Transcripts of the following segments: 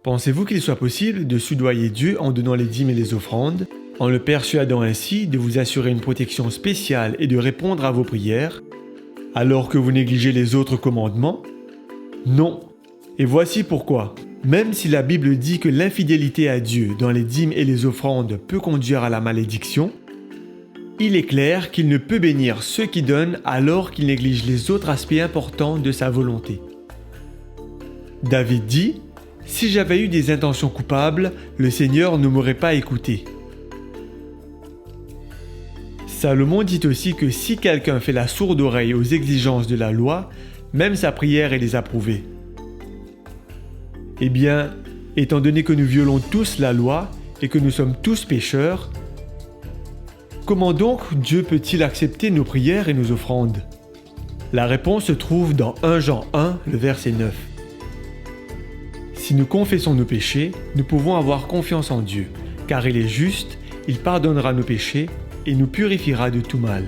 Pensez-vous qu'il soit possible de soudoyer Dieu en donnant les dîmes et les offrandes, en le persuadant ainsi de vous assurer une protection spéciale et de répondre à vos prières, alors que vous négligez les autres commandements? Non. Et voici pourquoi. Même si la Bible dit que l'infidélité à Dieu dans les dîmes et les offrandes peut conduire à la malédiction, il est clair qu'il ne peut bénir ceux qui donnent alors qu'ils négligent les autres aspects importants de sa volonté. David dit: « Si j'avais eu des intentions coupables, le Seigneur ne m'aurait pas écouté. » Salomon dit aussi que si quelqu'un fait la sourde oreille aux exigences de la loi, même sa prière est désapprouvée. Eh bien, étant donné que nous violons tous la loi et que nous sommes tous pécheurs, comment donc Dieu peut-il accepter nos prières et nos offrandes? La réponse se trouve dans 1 Jean 1, le verset 9. Si nous confessons nos péchés, nous pouvons avoir confiance en Dieu, car il est juste, il pardonnera nos péchés et nous purifiera de tout mal.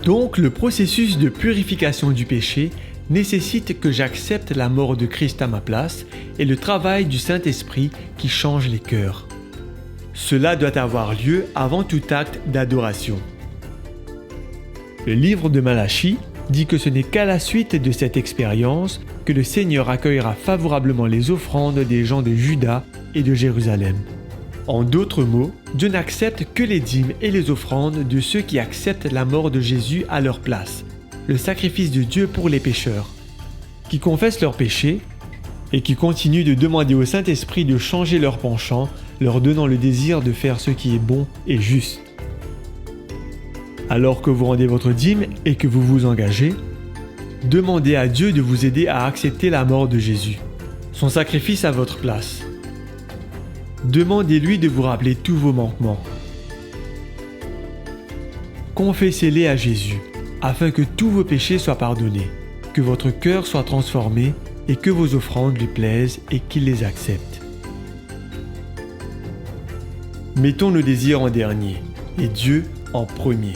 Donc le processus de purification du péché nécessite que j'accepte la mort de Christ à ma place et le travail du Saint-Esprit qui change les cœurs. Cela doit avoir lieu avant tout acte d'adoration. Le livre de Malachie dit que ce n'est qu'à la suite de cette expérience que le Seigneur accueillera favorablement les offrandes des gens de Juda et de Jérusalem. En d'autres mots, Dieu n'accepte que les dîmes et les offrandes de ceux qui acceptent la mort de Jésus à leur place, le sacrifice de Dieu pour les pécheurs, qui confessent leurs péchés et qui continuent de demander au Saint-Esprit de changer leur penchant, leur donnant le désir de faire ce qui est bon et juste. Alors que vous rendez votre dîme et que vous vous engagez, demandez à Dieu de vous aider à accepter la mort de Jésus, son sacrifice à votre place. Demandez-lui de vous rappeler tous vos manquements. Confessez-les à Jésus, afin que tous vos péchés soient pardonnés, que votre cœur soit transformé et que vos offrandes lui plaisent et qu'il les accepte. Mettons nos désirs en dernier et Dieu en premier.